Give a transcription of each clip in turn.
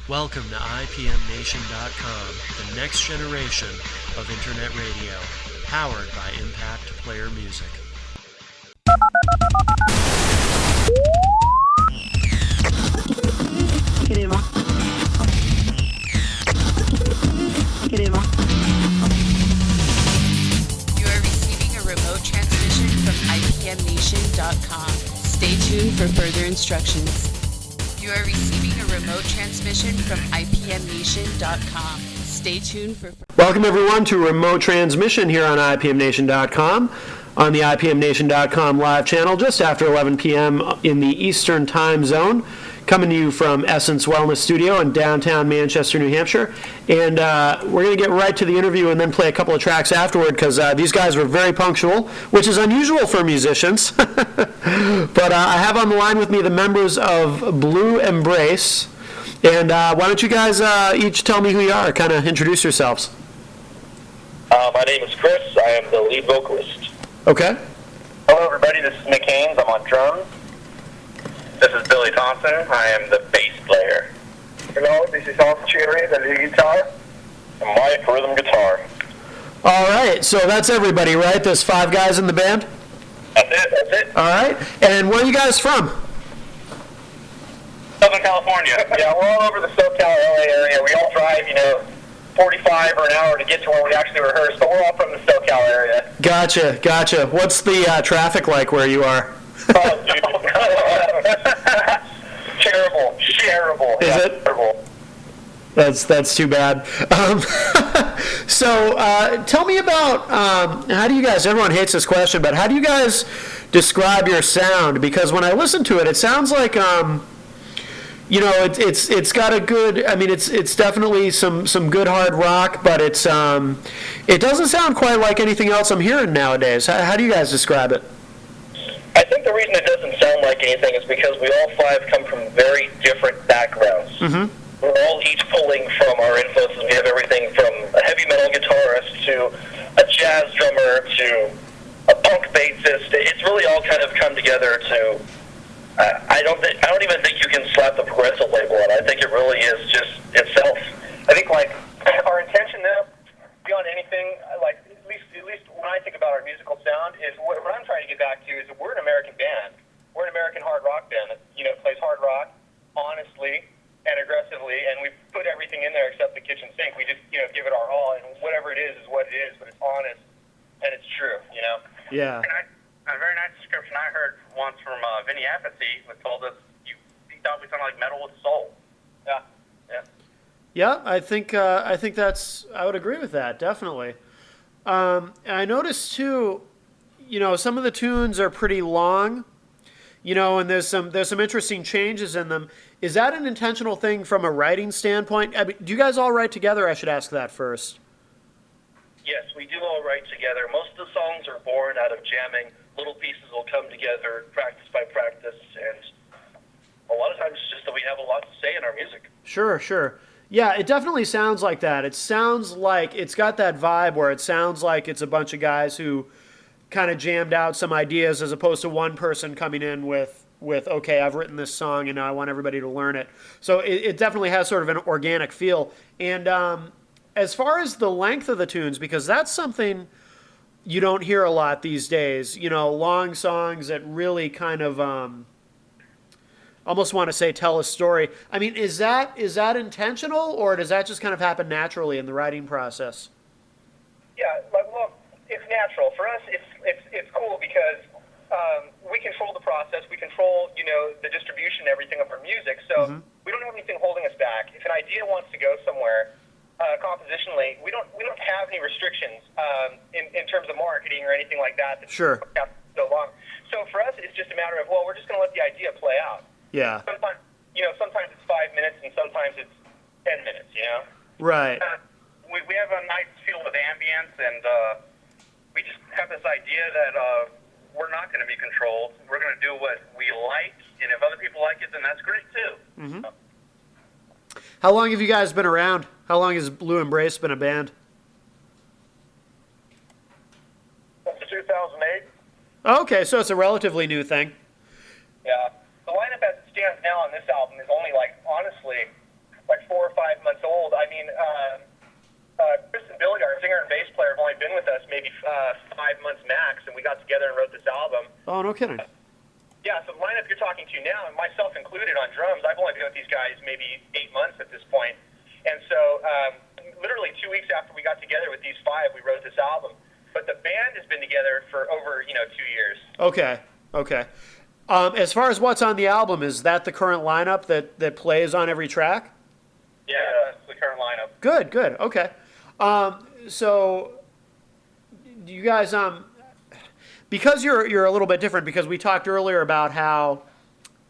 Welcome to IPMNation.com, the next generation of Internet radio, powered by Impact Player Music. You are receiving a remote transmission from IPMNation.com. Stay tuned for further instructions. You are receiving a remote transmission from IPMNation.com. Stay tuned for... Welcome everyone to Remote Transmission here on IPMNation.com on the IPMNation.com live channel just after 11 p.m. in the Eastern Time Zone, coming to you from Essence Wellness Studio in downtown Manchester, New Hampshire. And we're going to get right to the interview and then play a couple of tracks afterward because these guys were very punctual, which is unusual for musicians. But I have on the line with me the members of Blue Embrace. And why don't you guys each tell me who you are, kind of introduce yourselves. My name is Chris. I am the lead vocalist. Okay. Hello, everybody. This is Mick Haynes. I'm on drums. This is Billy Thompson. I am the bass player. Hello, this is Austin Cherry, the lead guitar. And Mike, rhythm guitar. All right, so that's everybody, right? There's 5 guys in the band? That's it. All right. And where are you guys from? Southern California. Yeah, we're all over the SoCal, LA area. We all drive, 45 or an hour to get to where we actually rehearse, but we're all from the SoCal area. Gotcha. What's the traffic like where you are? Oh, dude. Terrible. Is it? Terrible. That's too bad. So tell me about how do you guys, everyone hates this question, but how do you guys describe your sound? Because when I listen to it, it sounds like, it's got a good, it's definitely some good hard rock, but it doesn't sound quite like anything else I'm hearing nowadays. How do you guys describe it? I think the reason it doesn't sound like anything is because we all 5 come from very different backgrounds. Mm-hmm. We're all each pulling from our influences. We have everything from a heavy metal guitarist to a jazz drummer to a punk bassist. It's really all kind of come together to. I don't even think you can slap the progressive label on it. I think it really is just itself. I think our intention now, beyond anything, at least when I think about our musical sound, is what I'm trying to get back to is that we're an American band. We're an American hard rock band that plays hard rock honestly and aggressively, and we put everything in there except the kitchen sink. We just give it our all, and whatever it is what it is, but it's honest and it's true. Yeah. A very nice description I heard once from Vinny Apathy, who told us he thought we sounded like metal with soul. Yeah. Yeah, I think I would agree with that, definitely. And I noticed too, some of the tunes are pretty long, and there's some interesting changes in them. Is that an intentional thing from a writing standpoint? Do you guys all write together? I should ask that first. Yes, we do all write together. Most of the songs are born out of jamming. Little pieces will come together, practice by practice, and a lot of times it's just that we have a lot to say in our music. Sure. Yeah, it definitely sounds like that. It sounds like it's got that vibe where it sounds like it's a bunch of guys who kind of jammed out some ideas as opposed to one person coming in with okay, I've written this song and now I want everybody to learn it. So it definitely has sort of an organic feel. And as far as the length of the tunes, because that's something you don't hear a lot these days, long songs that really kind of almost want to say tell a story. Is that intentional, or does that just kind of happen naturally in the writing process? Yeah, it's natural. For us, it's cool because we control the process. We control, the distribution and everything of our music. So we don't have anything holding us back. If an idea wants to go somewhere, compositionally, we don't have any restrictions in terms of marketing or anything like that. Sure. So long. So for us, it's just a matter of, we're just going to let the idea play out. Yeah. Sometimes it's 5 minutes and sometimes it's 10 minutes. Right. We have a nice feel of ambience, and we just have this idea that we're not going to be controlled. We're going to do what we like, and if other people like it, then that's great too. Mm-hmm. How long have you guys been around? How long has Blue Embrace been a band? Since 2008. Okay, so it's a relatively new thing. Yeah. The lineup as it stands now on this album is only honestly, 4 or maybe 5 months max, and we got together and wrote this album. Oh, no kidding. Yeah, so the lineup you're talking to now, and myself included on drums, I've only been with these guys maybe 8 months at this point. And so literally 2 weeks after we got together with these five, we wrote this album. But the band has been together for over, 2 years. Okay. As far as what's on the album, is that the current lineup that plays on every track? Yeah, that's the current lineup. Good. Okay. So you guys, because you're a little bit different, because we talked earlier about how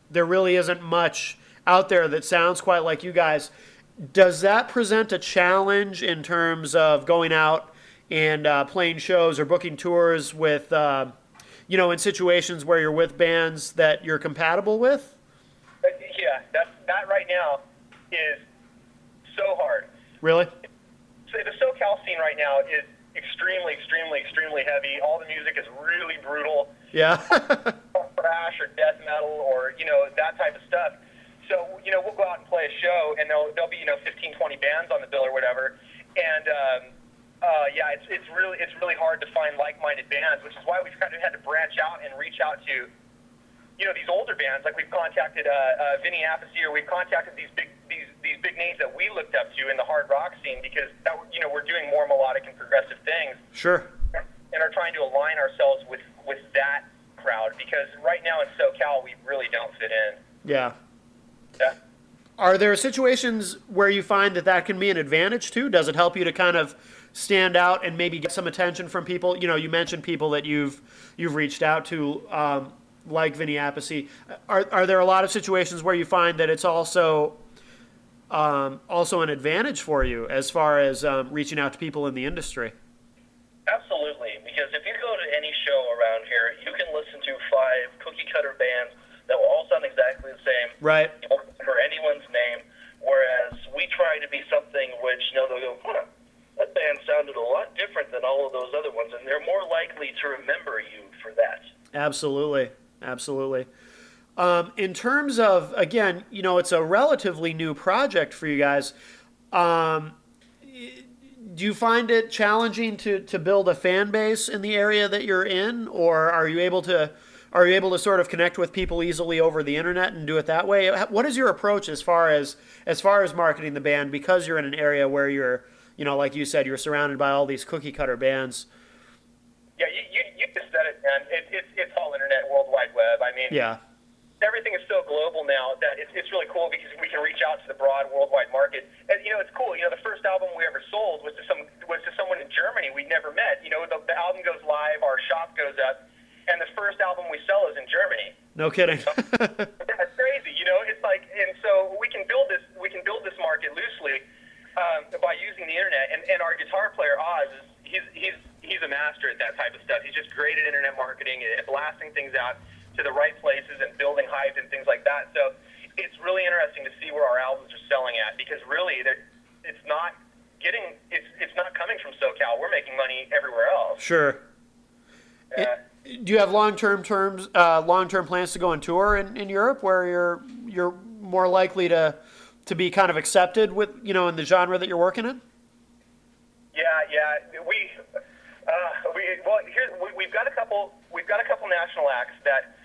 there really isn't much out there that sounds quite like you guys. Does that present a challenge in terms of going out and playing shows or booking tours with, in situations where you're with bands that you're compatible with? Yeah, that right now is so hard. Really? So the SoCal scene right now is extremely, extremely, extremely heavy. All the music is really brutal. Yeah. Thrash or death metal or, that type of stuff. So, we'll go out and play a show, and there'll be, 15, 20 bands on the bill or whatever. And, it's really hard to find like-minded bands, which is why we've kind of had to branch out and reach out to, these older bands. Like we've contacted Vinny Appice, or we've contacted these big names that we looked up to in the hard rock scene because, we're doing more melodic and progressive things. Sure. And are trying to align ourselves with that crowd because right now in SoCal, we really don't fit in. Yeah. Yeah. Are there situations where you find that can be an advantage too? Does it help you to kind of stand out and maybe get some attention from people? You mentioned people that you've reached out to, like Vinny Appice. Are there a lot of situations where you find that it's also an advantage for you as far as reaching out to people in the industry? Absolutely, because if you go to any show around here, you can listen to 5 cookie-cutter bands that will all sound exactly the same. Right. You won't remember anyone's name, whereas we try to be something which, they'll go, that band sounded a lot different than all of those other ones, and they're more likely to remember you for that. Absolutely. In terms of, again, it's a relatively new project for you guys. Do you find it challenging to build a fan base in the area that you're in, or are you able to sort of connect with people easily over the internet and do it that way? What is your approach as far as marketing the band, because you're in an area where you're, like you said, you're surrounded by all these cookie cutter bands? Yeah, you just said it, man. It's all internet, World Wide Web. I mean, yeah. Everything is so global now that it's really cool because we can reach out to the broad worldwide market. And it's cool. The first album we ever sold was to someone in Germany we'd never met. The album goes live, our shop goes up, and the first album we sell is in Germany. No kidding. That's crazy. It's like, and so we can build this market loosely by using the internet. And our guitar player Oz he's a master at that type of stuff. He's just great at internet marketing and blasting things out to the right places and building hype and things like that. So it's really interesting to see where our albums are selling at because really it's not coming from SoCal. We're making money everywhere else. Sure. Do you have long-term plans to go on tour in Europe where you're more likely to be kind of accepted with in the genre that you're working in? Yeah. We've got a couple national acts that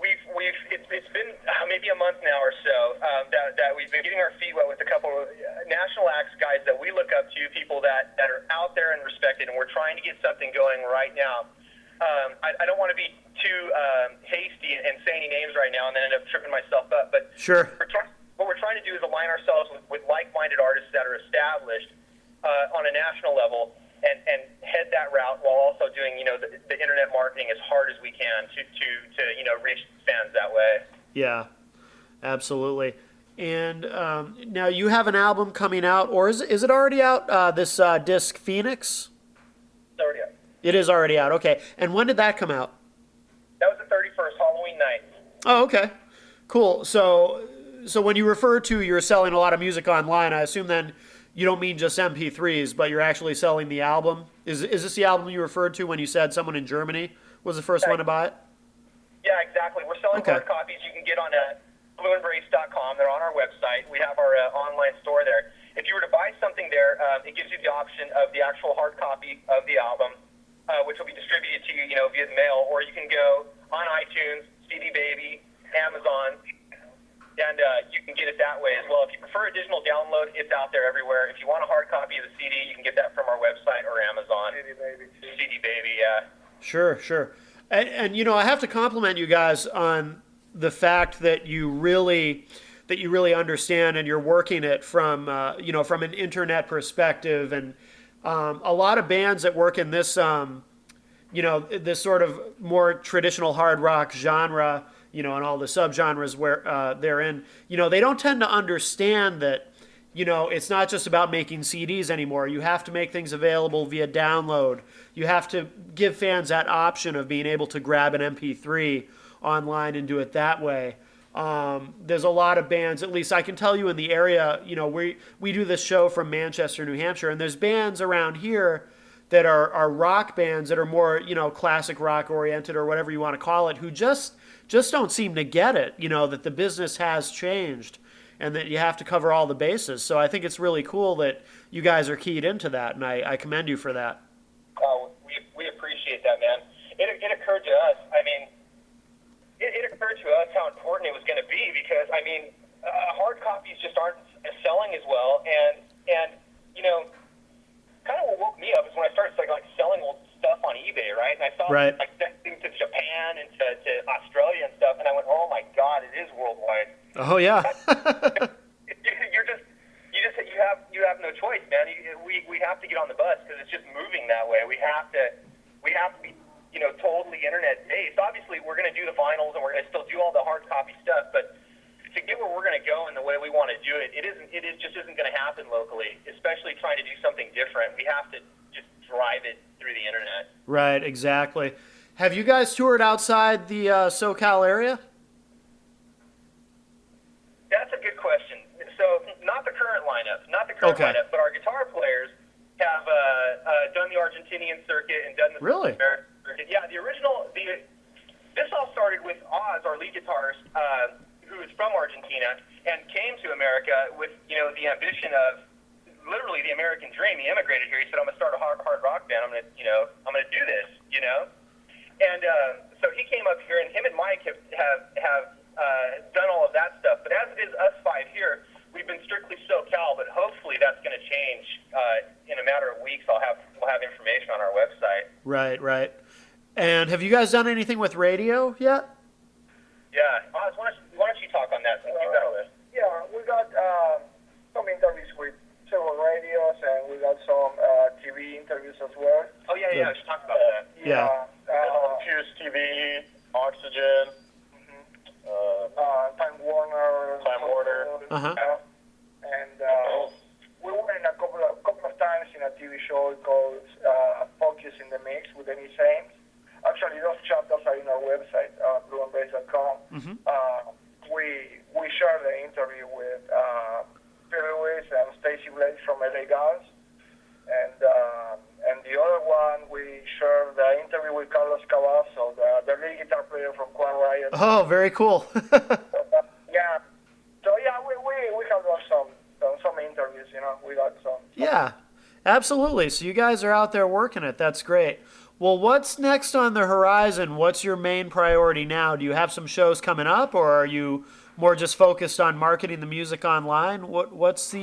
it's been maybe a month now or so that we've been getting our feet wet with a couple of national acts, guys that we look up to, people that are out there and respected, and we're trying to get something going right now. I don't want to be too hasty and say any names right now and then end up tripping myself up, but sure. What we're trying to do is align ourselves with like-minded artists that are established on a national level and head that route while also doing, the internet marketing as hard as we can to reach fans that way. Yeah, absolutely. And now you have an album coming out, or is it already out, this disc Phoenix? It's already out. It is already out, okay. And when did that come out? That was the 31st, Halloween night. Oh, okay. Cool. So when you refer to you're selling a lot of music online, I assume then you don't mean just MP3s, but you're actually selling the album. Is this the album you referred to when you said someone in Germany was the first one to buy it? Yeah, exactly. We're selling hard copies you can get on blueembrace.com. They're on our website. We have our online store there. If you were to buy something there, it gives you the option of the actual hard copy of the album, which will be distributed to you, via the mail, or you can go on iTunes, CD Baby, Amazon, and you can get it that way as well. If you prefer a digital download, it's out there everywhere. If you want a hard copy of the CD, you can get that from our website or Amazon. CD Baby, yeah. Sure, sure. And I have to compliment you guys on the fact that you really understand and you're working it from from an internet perspective. And a lot of bands that work in this this sort of more traditional hard rock genre, and all the subgenres where they're in, they don't tend to understand that, it's not just about making CDs anymore. You have to make things available via download. You have to give fans that option of being able to grab an MP3 online and do it that way. There's a lot of bands, at least I can tell you in the area, we do this show from Manchester, New Hampshire, and there's bands around here that are rock bands that are more, classic rock oriented or whatever you want to call it, who just don't seem to get it, that the business has changed and that you have to cover all the bases. So I think it's really cool that you guys are keyed into that, and I commend you for that. We appreciate that, man. It occurred to us, it occurred to us how important it was going to be because, hard copies just aren't selling as well, and kind of what woke me up is when I started like selling old stuff on eBay, right? And I saw Right. like things to Japan and to Australia and stuff, and I went, oh my God, it is worldwide. Oh, yeah. You have no choice, man. We have to get on the bus because it's just moving that way. We have to be totally internet based. Obviously, we're going to do the vinyls and we're going to still do all the hard copy stuff, but to get where we're going to go and the way we want to do it, it just isn't going to happen locally. Especially trying to do something different, we have to just drive it through the internet. Right, exactly. Have you guys toured outside the SoCal area? That's a good question. So, not the current lineup, Okay. but our guitar players have done the Argentinian circuit and done the Really? American circuit. Yeah, this all started with Oz, our lead guitarist, who is from Argentina and came to America with the ambition of literally the American dream. He immigrated here. He said, "I'm gonna start a hard rock band. I'm gonna do this." And so he came up here, and him and Mike have done all of that stuff. But as it is, us five here, we've been strictly SoCal. But hopefully, that's going to change in a matter of weeks. We'll have information on our website. Right, right. And have you guys done anything with radio yet? Yeah, Oz, why don't you talk on that since you've got all this? Yeah, we got some interviews with several radios, and we got some TV interviews as well. Oh yeah, let's talk about that. Yeah. Fuse TV, Oxygen, Time Warner. Uh-huh. And we were in a couple of times in a TV show called Focus in the Mix with Denny Sames. Actually, those chapters are in our website, blueandbass.com. Mhm. We shared the interview with Phil Lewis and Stacey Blake from LA Guns. And the other one, we shared the interview with Carlos Cavazo, the lead guitar player from Quan Riot. Oh, very cool. Yeah. So yeah, we have done some interviews. We got some. Yeah, absolutely. So you guys are out there working it. That's great. Well, what's next on the horizon? What's your main priority now? Do you have some shows coming up, or are you more just focused on marketing the music online? What's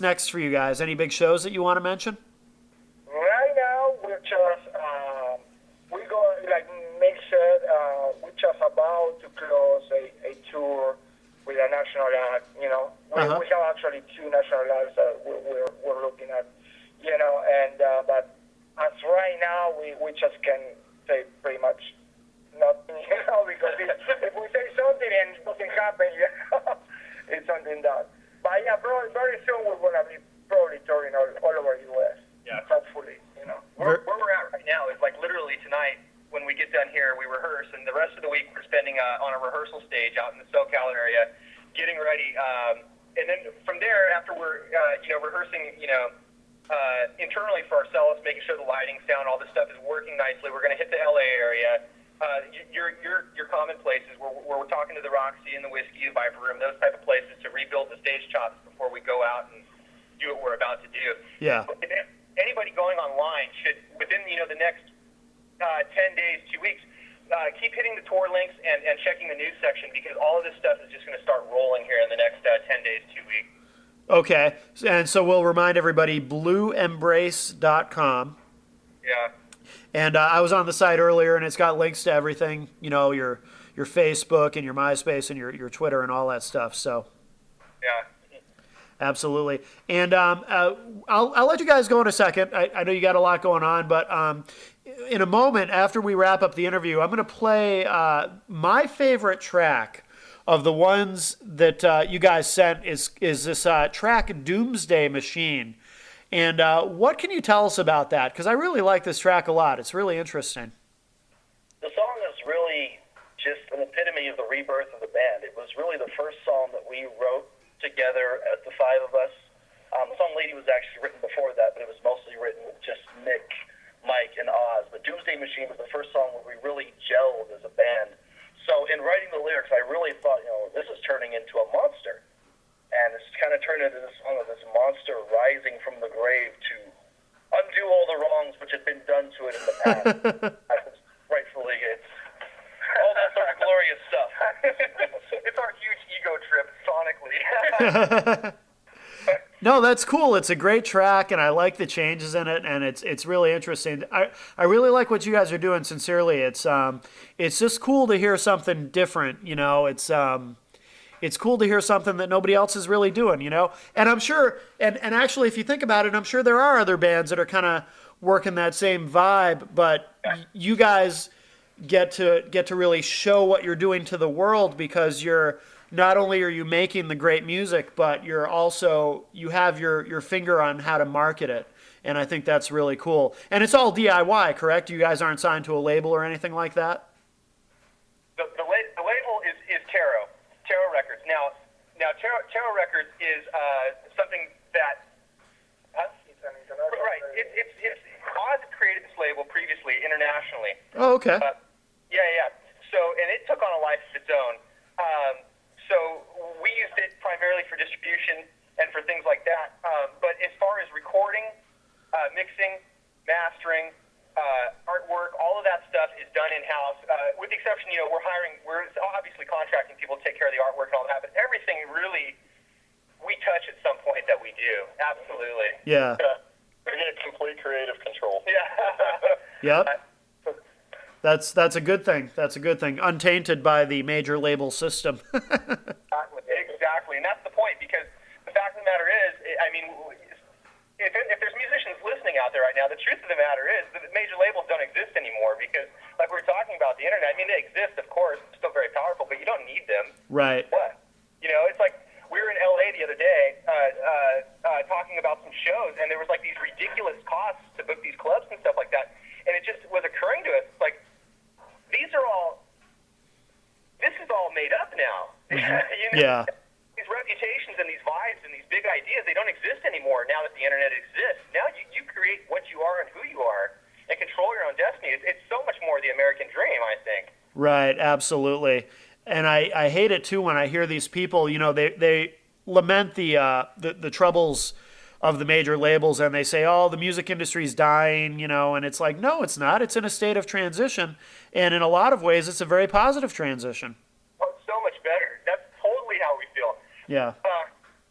next for you guys? Any big shows that you want to mention? Right now, we're just we go like Mick said. We're just about to close a tour with a national act. We have actually two national acts that we're looking at. And but as right now, we just can say pretty much nothing. Because if we say something and it doesn't happen, it's something done. But yeah, very soon we're gonna be probably touring all over the U.S. Yeah. Hopefully, Where we're at right now is like literally tonight when we get done here, we rehearse, and the rest of the week we're spending on a rehearsal stage out in the SoCal area, getting ready. And then from there, after we're rehearsing, internally for ourselves, making sure the lighting, sound, all this stuff is working nicely. We're going to hit the LA area. Your common places where we're talking to the Roxy and the Whiskey, the Viper Room, those type of places to rebuild the stage chops before we go out and do what we're about to do. Yeah. anybody going online should, within the next 10 days, 2 weeks, keep hitting the tour links and checking the news section, because all of this stuff is just going to start rolling here in the next 10 days, 2 weeks. Okay, and so we'll remind everybody, blueembrace.com. Yeah. And I was on the site earlier, and it's got links to everything, your Facebook and your MySpace and your Twitter and all that stuff. So, Yeah. absolutely. And I'll let you guys go in a second. I know you got a lot going on, but in a moment after we wrap up the interview, I'm going to play my favorite track of the ones that you guys sent is this track "Doomsday Machine." And what can you tell us about that? Because I really like this track a lot. It's really interesting. The song is really just an epitome of the rebirth of the band. It was really the first song that we wrote together as the five of us. The song Lady was actually written before that, but it was mostly written with just Nick, Mike, and Oz. But Doomsday Machine was the first song where we really gelled as a band. So in writing the lyrics, I really thought, this is turning into a monster. And it's kind of turned into this song of this monster rising from the grave to undo all the wrongs which had been done to it in the past. Rightfully, it's all that sort of glorious stuff. It's our huge ego trip sonically. No, that's cool. It's a great track, and I like the changes in it, and it's really interesting. I really like what you guys are doing. Sincerely, it's just cool to hear something different. It's cool to hear something that nobody else is really doing. And I'm sure, and actually, if you think about it, I'm sure there are other bands that are kind of working that same vibe, but you guys get to really show what you're doing to the world, because not only are you making the great music, but you have your finger on how to market it. And I think that's really cool. And it's all DIY, correct? You guys aren't signed to a label or anything like that? The label is Tarot Records. Now Tarot Records is something that... Right. It's Oz created this label previously, internationally. Oh, okay. Yeah. So, and it took on a life of its own. So we used it primarily for distribution and for things like that. But as far as recording, mixing, mastering, artwork, all of that stuff is done in-house. With the exception, we're obviously contracting people to take care of the artwork and all that, but everything really we touch at some point that we do. Absolutely. Yeah. We get complete creative control. Yeah. Yep. That's a good thing. That's a good thing. Untainted by the major label system. Exactly. And that's the point, because the fact of the matter is, if there's musicians listening out there right now, the truth of the matter is that major labels don't exist anymore, because, like we were talking about the internet, they exist, of course, they're still very powerful, but you don't need them. Right. What? It's like we were in LA the other day talking about some shows, and there was like these ridiculous costs to book these clubs and stuff like that, and it just was occurring to us, like, this is all made up now. Yeah. These reputations and these vibes and these big ideas, they don't exist anymore now that the internet exists. Now you create what you are and who you are and control your own destiny. It's so much more the American dream, I think. Right, absolutely. And I hate it too when I hear these people, they lament the troubles of the major labels, and they say, oh, the music industry's dying, and it's like, no, it's not. It's in a state of transition, and in a lot of ways, it's a very positive transition. Oh, it's so much better. That's totally how we feel. Yeah.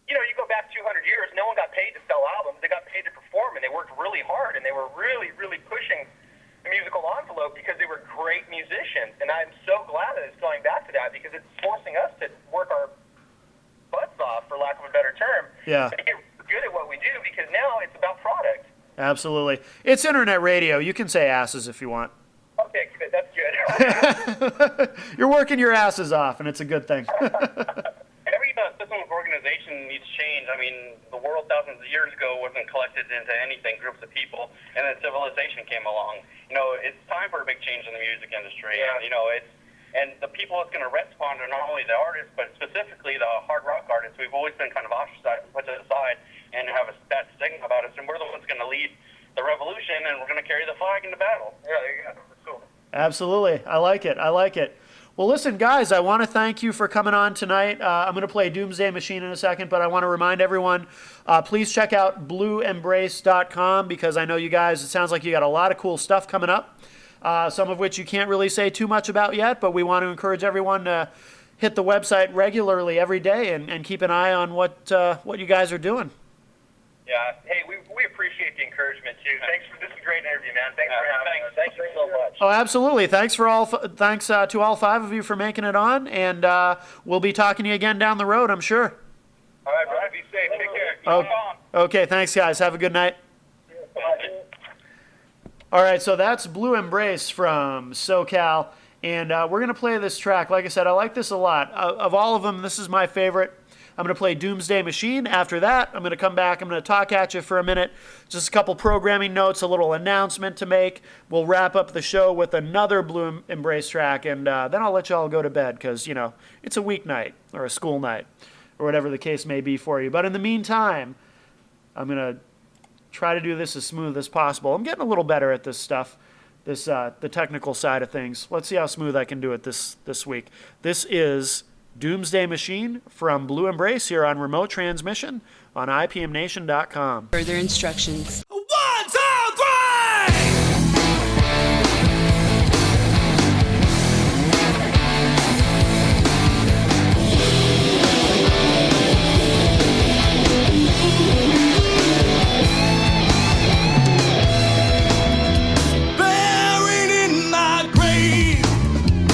You go back 200 years, no one got paid to sell albums. They got paid to perform, and they worked really hard, and they were really, really pushing the musical envelope because they were great musicians. And I'm so glad that it's going back to that, because it's forcing us to work our butts off, for lack of a better term. Yeah. To get good at what we do, because now it's about product. Absolutely. It's internet radio. You can say asses if you want. Okay, good. That's good. You're working your asses off, and it's a good thing. Every system of organization needs change. The world thousands of years ago wasn't collected into anything, groups of people, and then civilization came along. It's time for a big change in the music industry. Yeah. And the people that's going to respond are not only the artists, but specifically the hard rock artists. We've always been kind of ostracized and put to the side and have that stigma about us, and we're the ones going to lead the revolution, and we're going to carry the flag into battle. Yeah, there you go. That's cool. Absolutely. I like it. Well, listen, guys, I want to thank you for coming on tonight. I'm going to play Doomsday Machine in a second, but I want to remind everyone, please check out blueembrace.com because I know you guys, it sounds like you got a lot of cool stuff coming up, some of which you can't really say too much about yet, but we want to encourage everyone to hit the website regularly every day and keep an eye on what you guys are doing. Yeah. Hey, we appreciate the encouragement too. Thanks for this is a great interview, man. Thanks for having us. Thank you so much. Oh, absolutely. Thanks to all 5 of you for making it on, and we'll be talking to you again down the road, I'm sure. All right, brother. Be safe. Take care. Okay, thanks, guys. Have a good night. All right, so that's Blue Embrace from SoCal, and we're going to play this track. Like I said, I like this a lot. Of all of them, this is my favorite. I'm going to play Doomsday Machine. After that, I'm going to come back. I'm going to talk at you for a minute. Just a couple programming notes, a little announcement to make. We'll wrap up the show with another Blue Embrace track, and then I'll let you all go to bed because, you know, it's a weeknight or a school night or whatever the case may be for you. But in the meantime, I'm going to try to do this as smooth as possible. I'm getting a little better at this stuff, the technical side of things. Let's see how smooth I can do it this week. This is Doomsday Machine from Blue Embrace here on Remote Transmission on IPMNation.com. Further instructions. 1, 2, 3! Buried in my grave,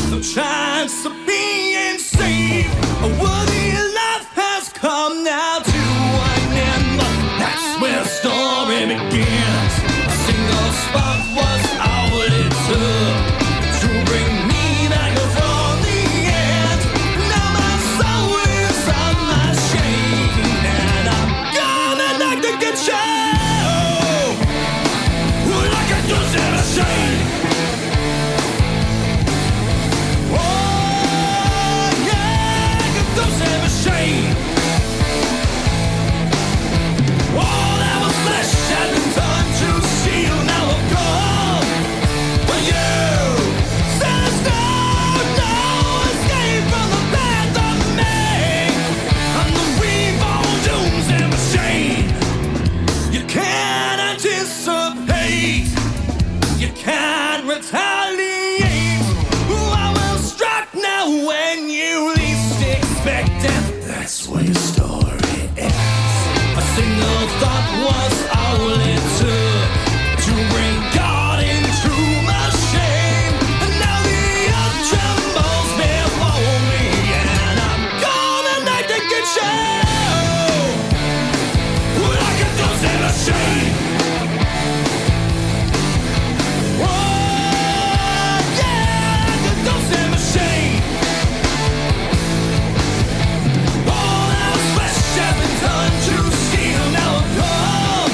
no chance of being saved. A worthy life has come now to an end. That's where the story begins. A single spark was all it took to bring me back from the end. Now my soul is on my shame, and I'm gonna like to get you like I do never shame. Oh yeah, I can do never shame. All our flesh had been turned to steel, now I'm gone. But you said no escape from the path of me. I'm the reborn doomsday machine. You can't anticipate, you can't retaliate. I will strike now when you least expect it. That's where your story ends. A single thought was all it took to bring God into my shame. And now the earth trembles before me, and I'm gonna like to get you like a dozen of shame. Oh yeah, like a dozen of shame. All our flesh has been turned to steel, now I'm gone.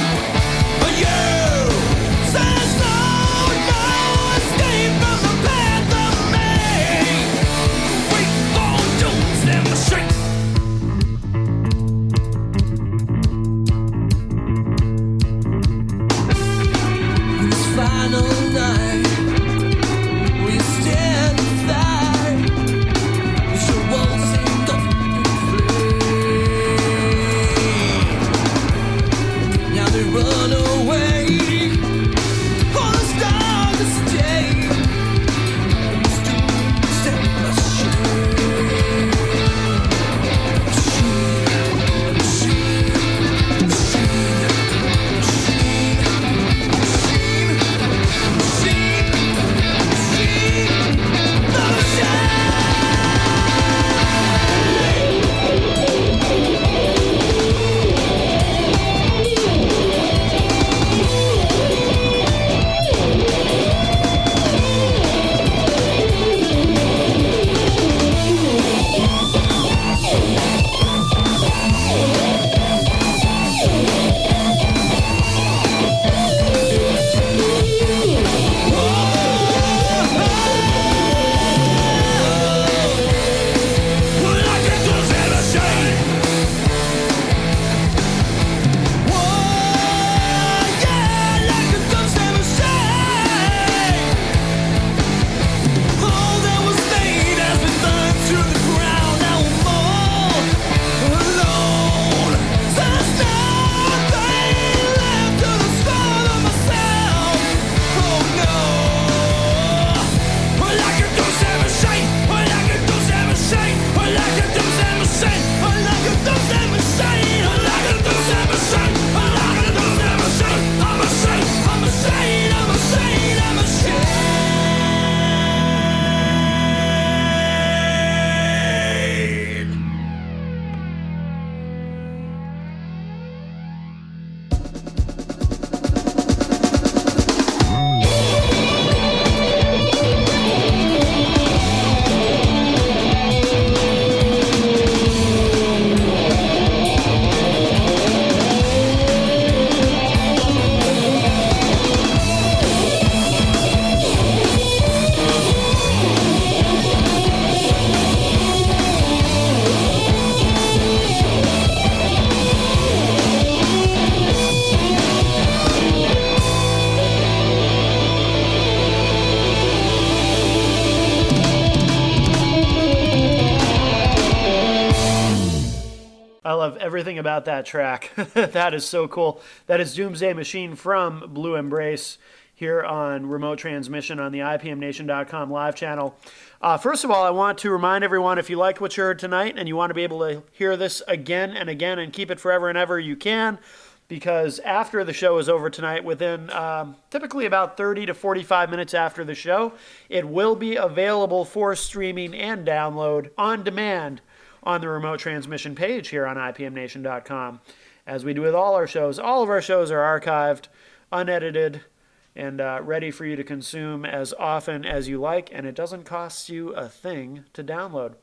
everything about that track. That is so cool. That is Doomsday Machine from Blue Embrace here on Remote Transmission on the IPMNation.com live channel. First of all, I want to remind everyone, if you liked what you heard tonight and you want to be able to hear this again and again and keep it forever and ever, you can, because after the show is over tonight, within typically about 30 to 45 minutes after the show, it will be available for streaming and download on demand on the Remote Transmission page here on IPMNation.com. As we do with all our shows, all of our shows are archived, unedited, and ready for you to consume as often as you like, and it doesn't cost you a thing to download.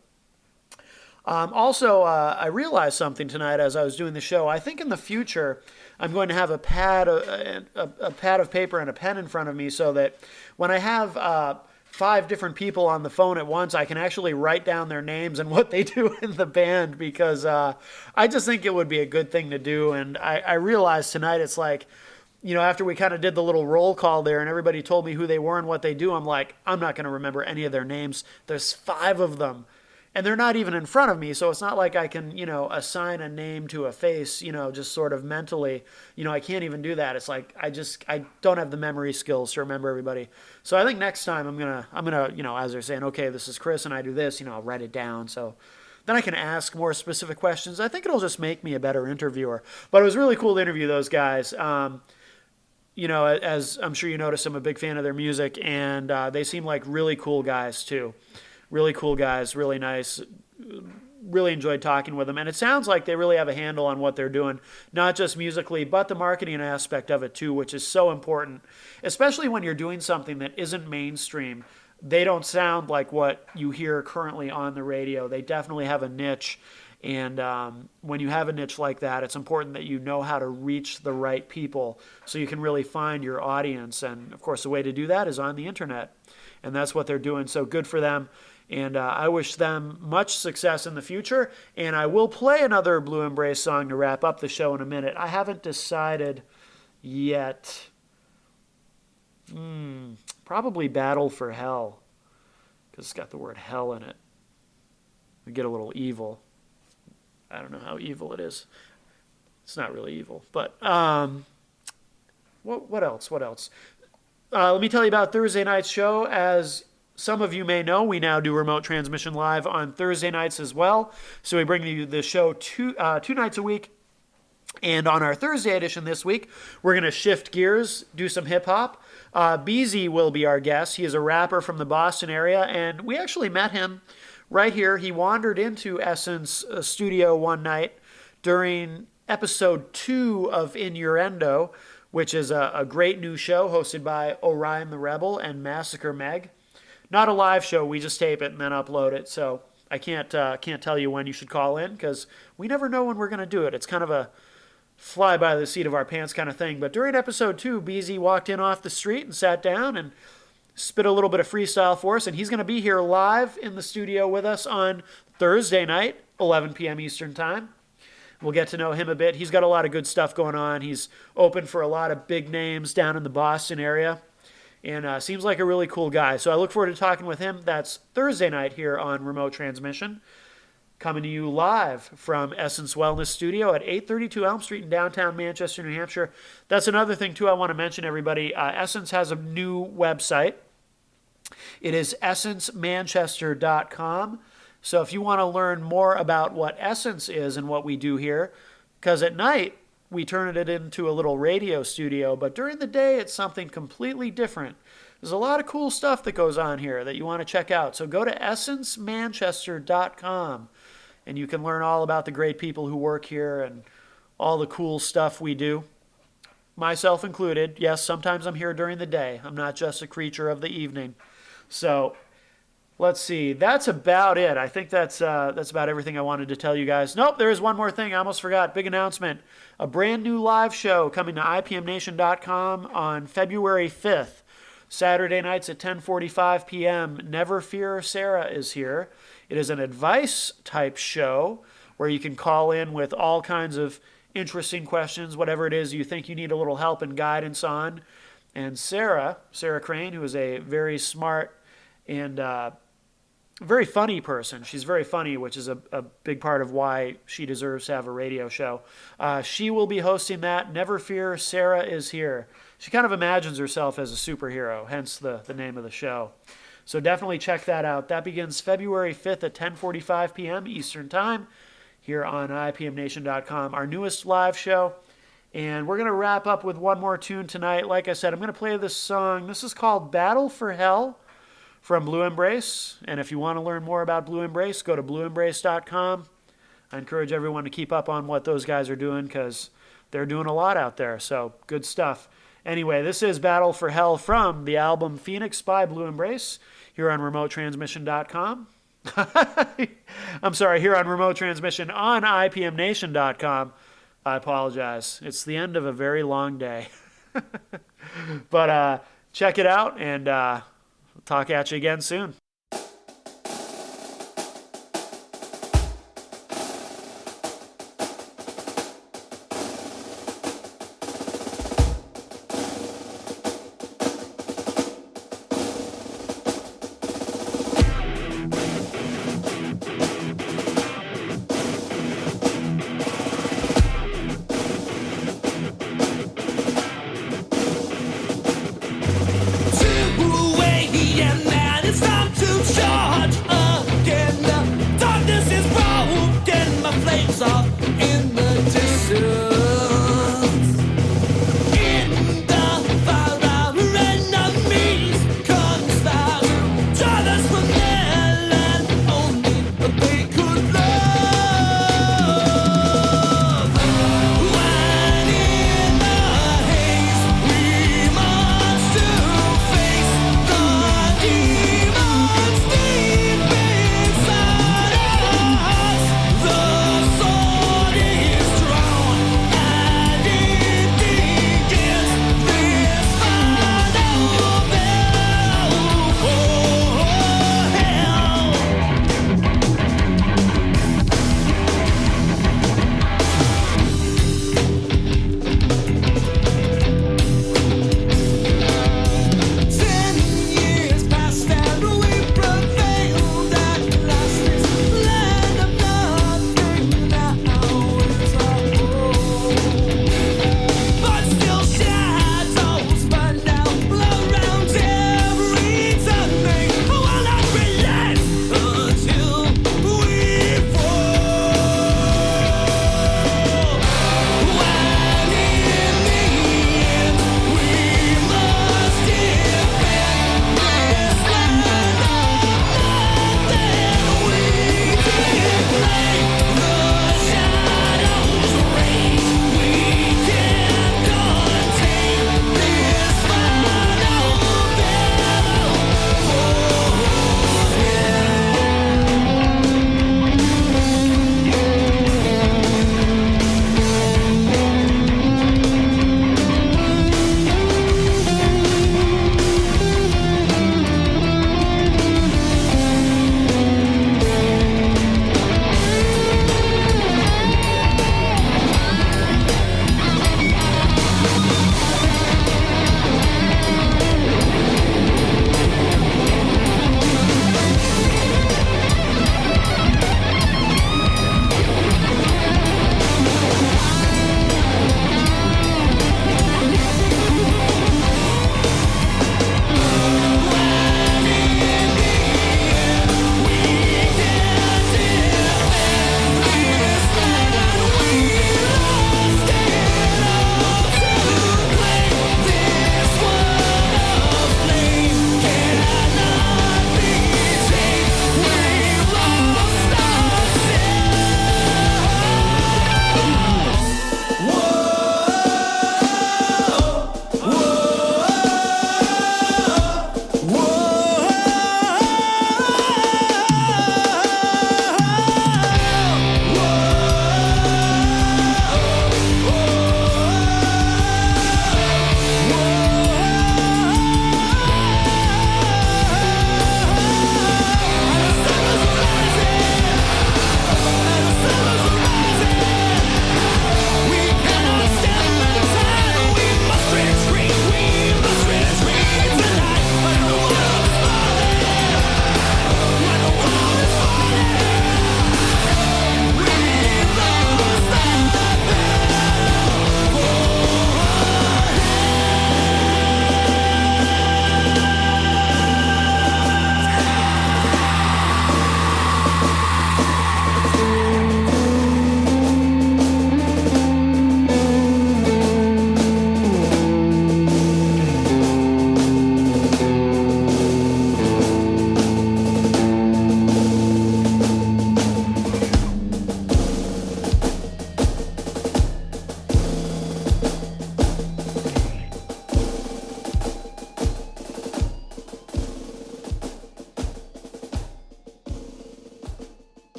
Also, I realized something tonight as I was doing the show. I think in the future, I'm going to have a pad of paper and a pen in front of me so that when I have 5 different people on the phone at once, I can actually write down their names and what they do in the band, because I just think it would be a good thing to do. And I realized tonight, it's like, after we kind of did the little roll call there and everybody told me who they were and what they do, I'm like, I'm not going to remember any of their names. There's 5 of them. And they're not even in front of me, so it's not like I can, assign a name to a face, just sort of mentally. I can't even do that. It's like I don't have the memory skills to remember everybody. So I think next time I'm gonna, as they're saying, okay, this is Chris and I do this, I'll write it down. So then I can ask more specific questions. I think it'll just make me a better interviewer. But it was really cool to interview those guys. As I'm sure you noticed, I'm a big fan of their music, and they seem like really cool guys too. Really cool guys, really nice. Really enjoyed talking with them. And it sounds like they really have a handle on what they're doing, not just musically, but the marketing aspect of it too, which is so important, especially when you're doing something that isn't mainstream. They don't sound like what you hear currently on the radio. They definitely have a niche. And when you have a niche like that, it's important that you know how to reach the right people so you can really find your audience. And, of course, the way to do that is on the internet. And that's what they're doing. So good for them. And I wish them much success in the future. And I will play another Blue Embrace song to wrap up the show in a minute. I haven't decided yet. Probably Battle for Hell, because it's got the word hell in it. We get a little evil. I don't know how evil it is. It's not really evil. But what else? Let me tell you about Thursday night's show. As some of you may know, we now do Remote Transmission live on Thursday nights as well. So we bring you the show two nights a week. And on our Thursday edition this week, we're going to shift gears, do some hip-hop. Beezy will be our guest. He is a rapper from the Boston area, and we actually met him right here. He wandered into Essence studio one night during episode 2 of Innuendo, which is a great new show hosted by Orion the Rebel and Massacre Meg. Not a live show, we just tape it and then upload it, so I can't tell you when you should call in, because we never know when we're going to do it. It's kind of a fly by the seat of our pants kind of thing. But during episode 2, BZ walked in off the street and sat down and spit a little bit of freestyle for us, and he's going to be here live in the studio with us on Thursday night, 11 p.m. Eastern Time. We'll get to know him a bit. He's got a lot of good stuff going on. He's open for a lot of big names down in the Boston area, and seems like a really cool guy. So I look forward to talking with him. That's Thursday night here on Remote Transmission, coming to you live from Essence Wellness Studio at 832 Elm Street in downtown Manchester, New Hampshire. That's another thing, too, I want to mention, everybody. Essence has a new website. It is essencemanchester.com. So if you want to learn more about what Essence is and what we do here, because at night we turn it into a little radio studio, but during the day it's something completely different. There's a lot of cool stuff that goes on here that you want to check out. So go to essencemanchester.com and you can learn all about the great people who work here and all the cool stuff we do. Myself included. Yes, sometimes I'm here during the day. I'm not just a creature of the evening. So let's see. That's about it. I think that's about everything I wanted to tell you guys. Nope, there is one more thing. I almost forgot. Big announcement. A brand new live show coming to IPMNation.com on February 5th. Saturday nights at 10:45 p.m. Never Fear Sarah is here. It is an advice type show where you can call in with all kinds of interesting questions, whatever it is you think you need a little help and guidance on. And Sarah Crane, who is a very smart and very funny person. She's very funny, which is a big part of why she deserves to have a radio show. She will be hosting that. Never fear, Sarah is here. She kind of imagines herself as a superhero, hence the name of the show. So definitely check that out. That begins February 5th at 10:45 p.m. Eastern Time here on IPMNation.com, our newest live show. And we're going to wrap up with one more tune tonight. Like I said, I'm going to play this song. This is called Battle for Hell from Blue Embrace. And if you want to learn more about Blue Embrace, go to blueembrace.com. I encourage everyone to keep up on what those guys are doing because they're doing a lot out there. So good stuff. Anyway, this is Battle for Hell from the album Phoenix by Blue Embrace here on remotetransmission.com. I'm sorry, here on Remote Transmission on IPMNation.com. I apologize. It's the end of a very long day. But check it out and talk at you again soon.